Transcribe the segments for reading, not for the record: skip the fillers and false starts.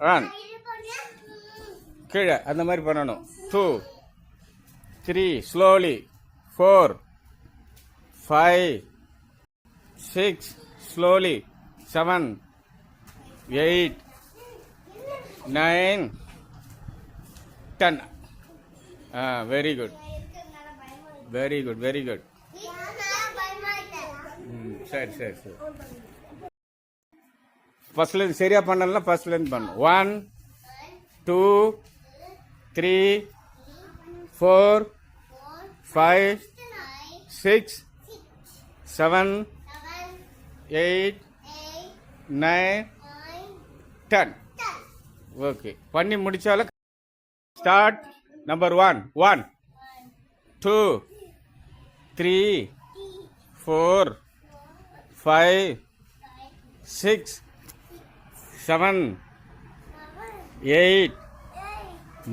Run. கீழே அந்த மாதிரி பண்ணணும். 2 3 slowly. 4 5 6 slowly. 7 8 9 10. Very good, very good, very good. சரி சரி சரி. ஃபர்ஸ்ட்லேருந்து சரியா பண்ணலாம். ஃபர்ஸ்ட்லேருந்து பண்ணணும். 1 2 3 4 5 6 7 8 9 10. ஓகே, பண்ணி முடிச்சாலும் ஸ்டார்ட். நம்பர் 1 1 2 3 4 5 6 7 8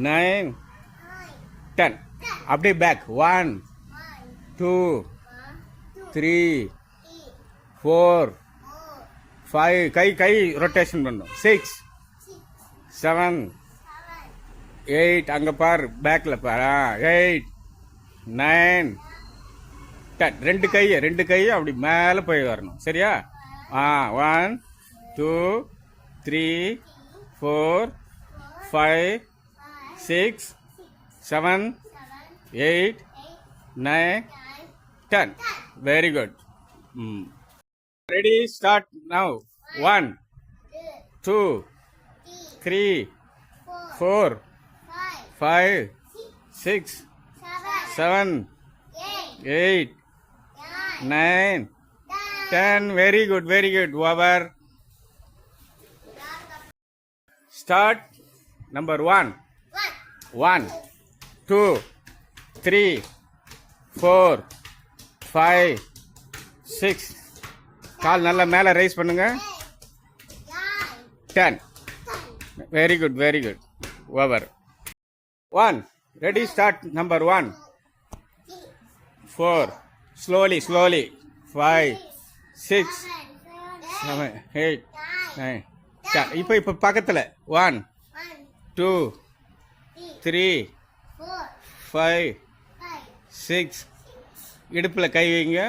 9 10. அப்படியே பேக். 1 2 3 4 5 கை கை ரொட்டேஷன் பண்ணும். 6 7 8 அங்கே பார், பேக்கில் பார். 8 9 10. ரெண்டு கையை அப்படி மேலே போய் வரணும். சரியா? 1 2 3 4 5 6 7 8 9 10. Very good. Ready, start now. 1 2 3 4 5 6 7 8 9 10. Very good, very good. Over. Start. Number 1 1 2 3 4 5 6. கால் நல்லா மேலே ரைஸ் பண்ணுங்க. 10. Very good, very good. Over. 1 ready, start. Number 1 4 slowly 5 6 7 8 9 10. இப்போ பக்கத்தில் 1 2 3 5 6. இடுப்பில் கை வைங்க.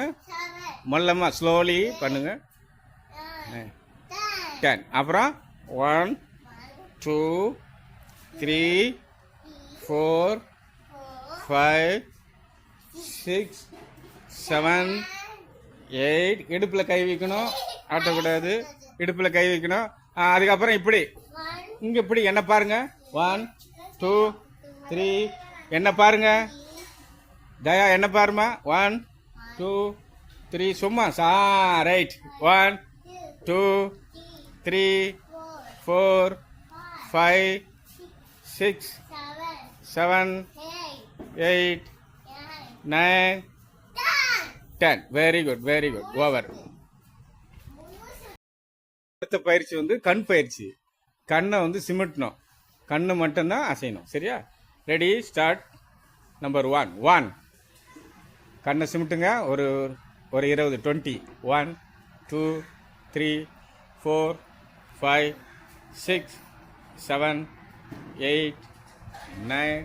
மொல்லமாக ஸ்லோலி பண்ணுங்க. 10. அப்புறம் 1 2 3 4 5 6 7 8. இடுப்பில் கை வைக்கணும், ஆட்டக்கூடாது. இடுப்பில் கை வைக்கணும். அதுக்கப்புறம் இப்படி இங்கே இப்படி என்ன பாருங்க. 1 2 3 என்ன பாருங்க. தயா என்ன பாருமா. 1 2 3 சும்மா right. 1 2 3 4 5 6 7 8 9 10. Very good, very good. Over. அடுத்த பயிற்சி வந்து கண் பயிற்சி. கண்ணை வந்து சிமிட்டணும், கண்ணு மட்டும்தான் அசையணும். சரியா? Ready, start. நம்பர் 1 1 கண்ணை சிமிட்டுங்க. ஒரு 20 20. 1 2 3 4 5 6 7 8 9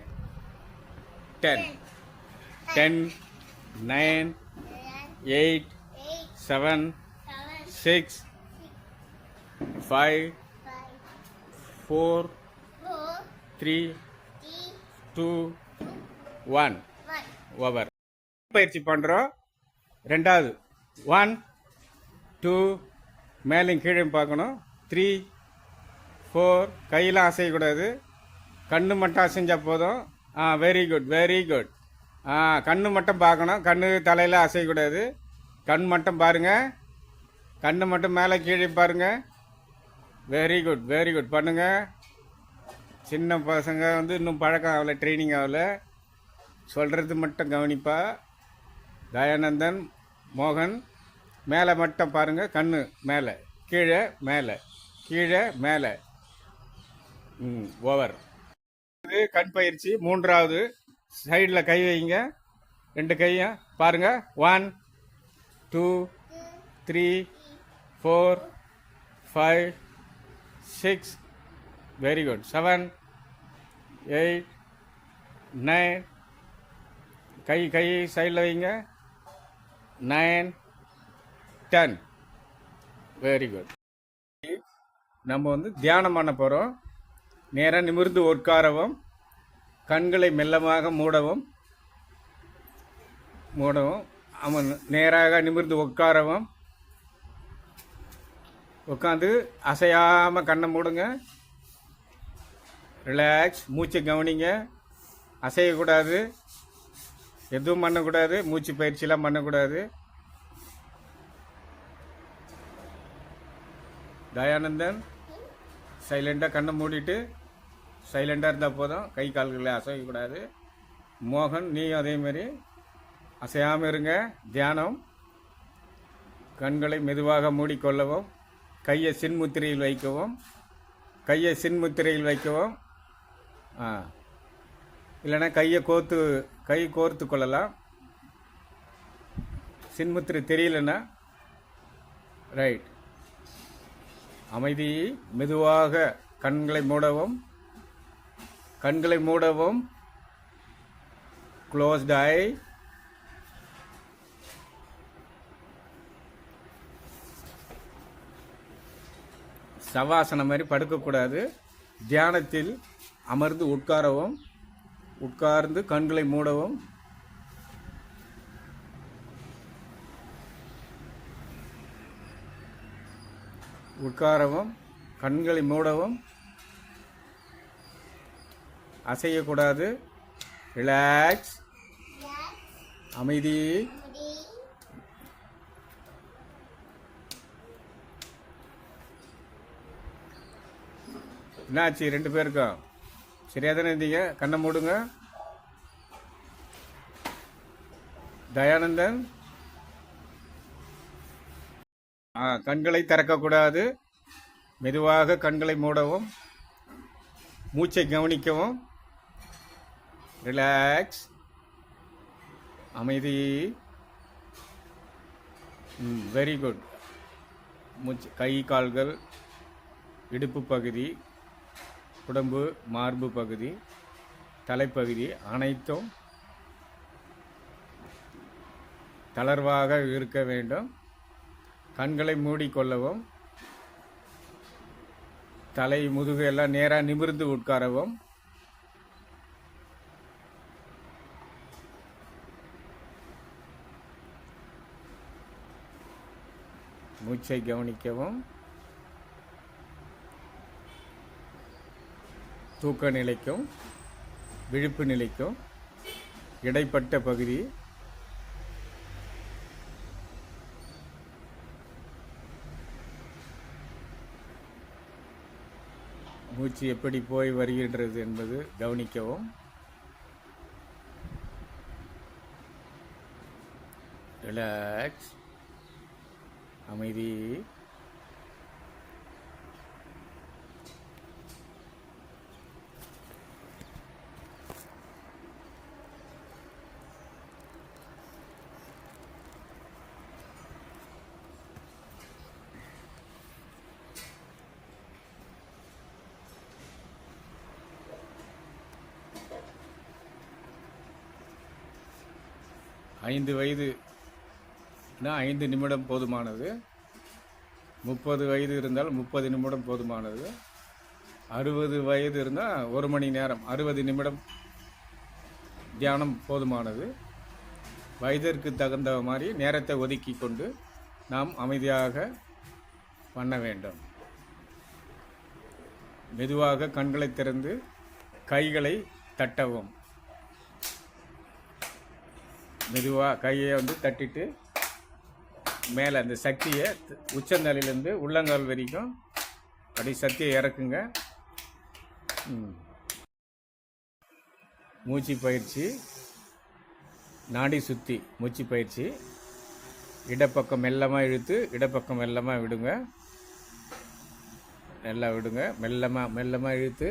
10 10 9 8 7 6 5 4 3 2 1. ஓவர். பயிற்சி பண்ணுறோம். ரெண்டாவது 1 2 மேலையும் கீழே பார்க்கணும். 3 4 கையெல்லாம் அசையக்கூடாது, கண்ணு மட்டும் அசைஞ்சால் போதும். Very good, very good. கண்ணு மட்டும் பார்க்கணும், கண்ணு தலையில் அசையக்கூடாது. கண் மட்டும் பாருங்கள், கண்ணு மட்டும் மேலே கீழே பாருங்கள். Very good, very good. பண்ணுங்கள். சின்ன பசங்க வந்து இன்னும் பழக்கம் ஆகலை, ட்ரைனிங் ஆகலை. சொல்கிறது மட்டும் கவனிப்பா. தயானந்தன், மோகன் மேலே மட்டும் பாருங்கள். கண்ணு மேலே கீழே மேலே கீழே மேலே. ஓவர். இது கண் பயிற்சி. மூன்றாவது சைடில் கை வைங்க, ரெண்டு கையும் பாருங்கள். 1 2 3 4 5 6 வெரி குட். 7, 8, 9. கை சைடில் வைங்க. 9, 10. Very good. நம்ம தியானம் பண்ண போகிறோம். நேராக நிமிர்ந்து உட்காரவும், கண்களை மெல்லமாக மூடவும். நேராக நிமிர்ந்து உட்காரவும். உட்காந்து அசையாமல் கண்ணை மூடுங்க. ரிலாக்ஸ். மூச்சை கவனிங்க. அசையக்கூடாது, எதுவும் பண்ணக்கூடாது, மூச்சு பயிற்சியெலாம் பண்ணக்கூடாது. தயானந்தன் சைலண்டாக கண்ணை மூடிட்டு சைலண்டாக இருந்தால் போதும். கை கால்களை அசையக்கூடாது. மோகன் நீயும் அதேமாரி அசையாமல் இருங்க. தியானம். கண்களை மெதுவாக மூடிக்கொள்ளவும், கையை சின்முத்திரையில் வைக்கவும். இல்லைன்னா கை கோர்த்து கொள்ளலாம். சின்முத்திரை தெரியலன்னா ரைட். அமைதி. மெதுவாக கண்களை மூடவும். க்ளோஸ்ட் ஐ. சவாசனம் மாதிரி படுக்கக்கூடாது. தியானத்தில் அமர்ந்து உட்கார்ந்து கண்களை மூடவும். கண்களை மூடவும். அசையக்கூடாது. ரிலாக்ஸ். அமைதி. என்னாச்சு 2 பேருக்கும்? சரியா தானே இருந்தீங்க? கண்ணை மூடுங்க. தயானந்தன் கண்களை திறக்கக்கூடாது. மெதுவாக கண்களை மூடவும், மூச்சை கவனிக்கவும். ரிலாக்ஸ். அமைதி. Very good. மூச்சு. கை கால்கள், இடுப்பு பகுதி, உடம்பு, மார்பு பகுதி, தலைப்பகுதி அனைத்தும் தளர்வாக இருக்க வேண்டும். கண்களை மூடிக்கொள்ளவும். தலை, முதுகு எல்லாம் நேராக நிமிர்ந்து உட்காரவும். மூச்சை கவனிக்கவும். தூக்க நிலைக்கும் விழிப்பு நிலைக்கும் இடைப்பட்ட பகுதி. மூச்சு எப்படி போய் வருகின்றது என்பது கவனிக்கவும். ரிலாக்ஸ். அமைதி. ஐந்து வயதுனா 5 நிமிடம் போதுமானது. 30 வயது இருந்தால் 30 நிமிடம் போதுமானது. 60 வயது இருந்தால் 1 மணி நேரம், 60 நிமிடம் தியானம் போதுமானது. வயதிற்கு தகுந்த மாதிரி நேரத்தை ஒதுக்கி கொண்டு நாம் அமைதியாக பண்ண வேண்டும். மெதுவாக கண்களை திறந்து கைகளை தட்டவும். மெதுவாக கையை தட்டிட்டு மேலே அந்த சக்தியை உச்சந்தலையிலேருந்து உள்ளங்கால் வரைக்கும் அப்படி சக்தியை இறக்குங்க. மூச்சு பயிற்சி, நாடி சுத்தி மூச்சு பயிற்சி. இடப்பக்கம் மெல்லமாக இழுத்து இடப்பக்கம் மெல்லமாக விடுங்க. நல்லா விடுங்க. மெல்லமாக இழுத்து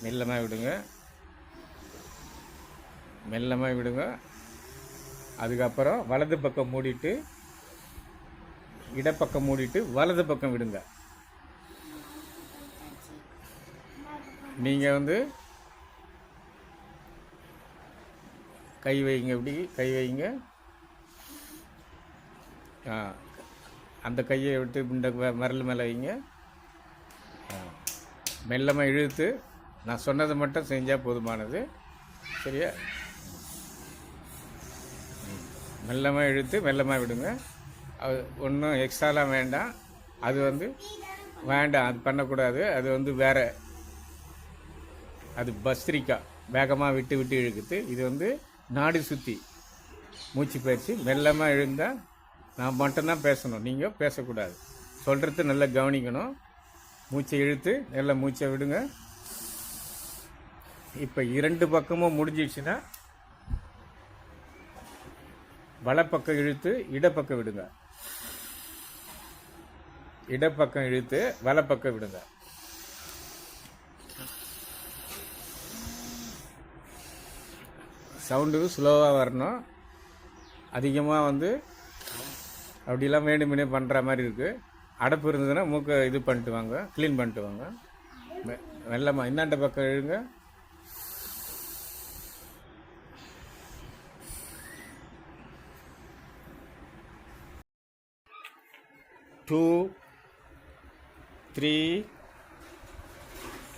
மெல்லமாக விடுங்க. மெல்லமாக விடுங்க. அதுக்கப்புறம் வலது பக்கம் மூடிட்டு இடப்பக்கம் மூடிட்டு வலது பக்கம் விடுங்க. நீங்கள் வந்து கை வைங்க, இப்படி கை வைங்க. அந்த கையை விட்டு இந்த விரல் மேலே வைங்க. மெல்லமாக இழுத்து நான் சொன்னதை மட்டும் செஞ்சால் போதுமானது. சரியா? மெல்லமாக இழுத்து மெல்லமாக விடுங்க. அது ஒன்றும் எக்ஸ்ட்ராலாம் வேண்டாம். அது வந்து வேண்டாம், அது பண்ணக்கூடாது. அது வந்து வேறு, அது பஸ்திரிக்கா, வேகமாக விட்டு விட்டு இழுக்குது. இது வந்து நாடி சுற்றி மூச்சு பயிற்சி. மெல்லமாக இழுந்தால் நான் மட்டும்தான் பேசணும், நீங்கள் பேசக்கூடாது. சொல்கிறது நல்லா கவனிக்கணும். மூச்சை இழுத்து நல்லா மூச்சை விடுங்க. இப்போ 2 பக்கமும் முடிஞ்சிடுச்சுன்னா வலப்பக்கம் இழுத்து இடப்பக்கம் விடுங்க. இடப்பக்கம் இழுத்து வலப்பக்கம் விடுங்க. சவுண்டு ஸ்லோவாக வரணும். அதிகமாக வந்து அப்படிலாம் வேண்டுமெனே பண்ணுற மாதிரி இருக்குது. அடப்பு இருந்ததுன்னா மூக்கை இது பண்ணிட்டு வாங்க, க்ளீன் பண்ணிட்டு வாங்க. வெள்ளமாக இன்னாண்ட பக்கம் இழுங்க. டூ 3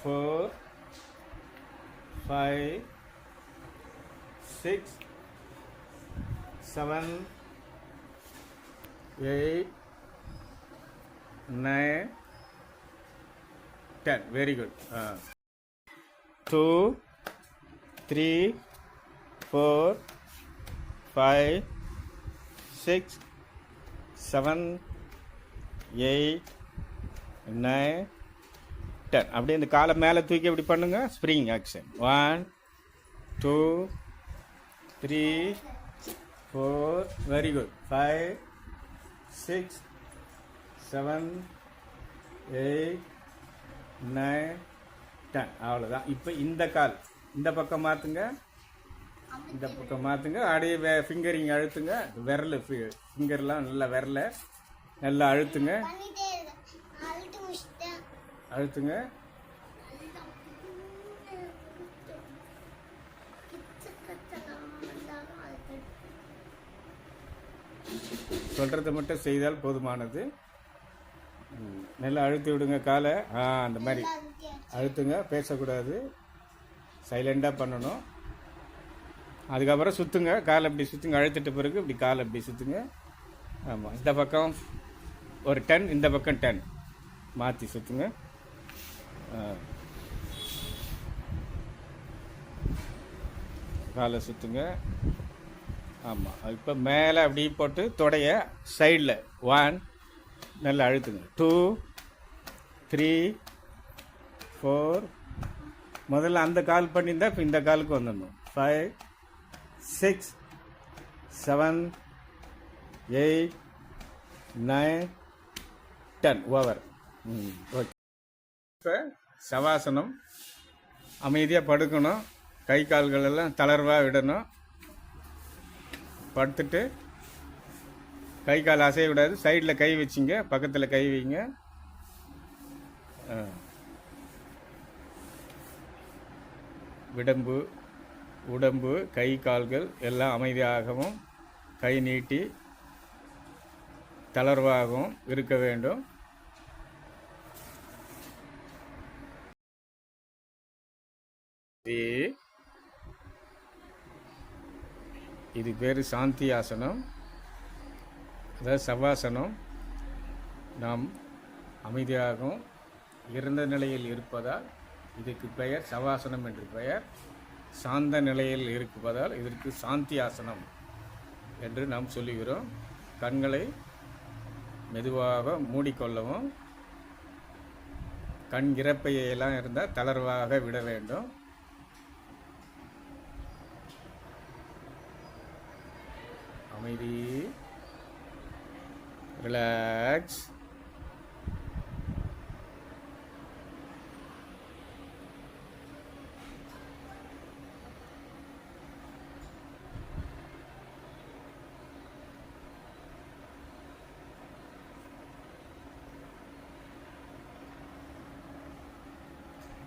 4 5 6 7 8 9 10. Very good. 2 3 4 5 6 7 8 9 10. அப்படியே இந்த காலை மேலே தூக்கி அப்படி பண்ணுங்க. Spring action. 1 2 3 4. Very good. 5 6 7 8 9 10. அவ்வளோதான். இப்போ இந்த கால் இந்த பக்கம் மாற்றுங்க, இந்த பக்கம் மாற்றுங்க. அப்படியே ஃபிங்கரிங் அழுத்துங்க. விரல் ஃபிங்கர்லாம் நல்லா விரலை நல்லா அழுத்துங்க, அழுத்துங்க. சொல்கிறத மட்டும் செய்தால் போதுமானது. நல்லா அழுத்தி விடுங்க காலை. அந்த மாதிரி அழுத்துங்க. பேசக்கூடாது, சைலண்டாக பண்ணணும். அதுக்கப்புறம் சுற்றுங்க, காலை இப்படி சுற்றுங்க. அழுத்திட்ட பிறகு இப்படி காலை இப்படி சுற்றுங்க. ஆமாம், இந்த பக்கம் ஒரு 10, இந்த பக்கம் 10 மாற்றி சுற்றுங்க. காலை சுற்றுங்க. ஆமாம், இப்போ மேலே அப்படி போட்டு தொடைய சைடில் 1 நல்லா அழுத்துங்க. 2 3 4. முதல்ல அந்த கால் பண்ணியிருந்தா இப்போ இந்த காலுக்கு வந்துடணும். 5 6 7 8 9 10. ஓவர். ஓகே. இப்போ சவாசனம். அமைதியாக படுக்கணும். கை கால்கள் எல்லாம் தளர்வாக விடணும். படுத்துட்டு கை கால் அசைய விடாது. சைடில் கை வச்சிங்க, பக்கத்தில் கை வைங்க. விடம்பு, உடம்பு, கை கால்கள் எல்லாம் அமைதியாகவும் கை நீட்டி தளர்வாகவும் இருக்க வேண்டும். இது பேர் சாந்தி ஆசனம், அதாவது சவாசனம். நாம் அமைதியாகவும் இருந்த நிலையில் இருப்பதால் இதுக்கு பெயர் சவாசனம் என்று பெயர். சாந்த நிலையில் இருப்பதால் இதற்கு சாந்தி ஆசனம் என்று நாம் சொல்லுகிறோம். கண்களை மெதுவாக மூடிக்கொள்ளவும். கண் இறப்பையெல்லாம் இருந்தால் தளர்வாக விட வேண்டும். அமைதி, ரிலாக்ஸ்.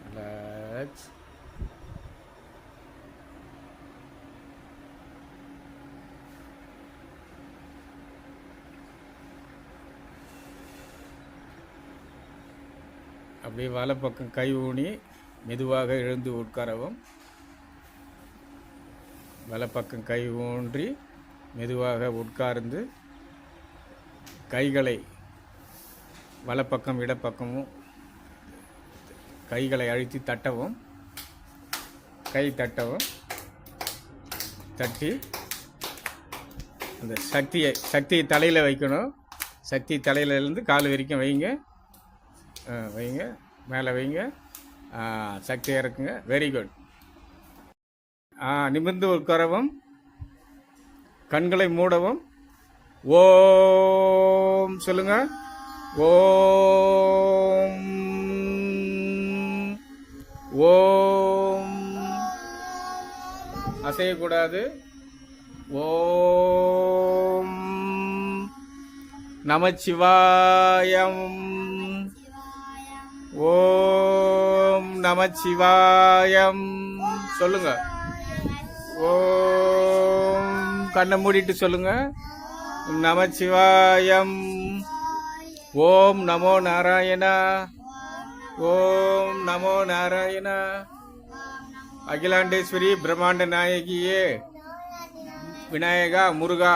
ரிலாக்ஸ். அப்படியே வலப்பக்கம் கை ஊனி மெதுவாக எழுந்து உட்காரவும். வலப்பக்கம் கை ஊன்றி மெதுவாக உட்கார்ந்து கைகளை வலப்பக்கம் இடப்பக்கமும் கைகளை அழுத்தி தட்டவும். கை தட்டவும். தட்டி அந்த சக்தியை தலையில் வைக்கணும். சக்தி தலையிலேருந்து கால் வரைக்கும் வைங்க. வைங்க, மேலே வைங்க. சக்தியாக இருக்குங்க. Very good. நிமிர்ந்து உட்காரவும். கண்களை மூடவும். ஓம் சொல்லுங்க. ஓம் ஓம். அசையக்கூடாது. ஓம் நமச்சிவாயம். ஓம் நமச்சிவாயம் சொல்லுங்க. ஓம் கண்ணை மூடிட்டு சொல்லுங்க. நமச்சிவாயம். ஓம் நமோ நாராயணா. ஓம் நமோ நாராயணா. அகிலாண்டேஸ்வரி பிரம்மாண்ட நாயகியே, விநாயகா, முருகா,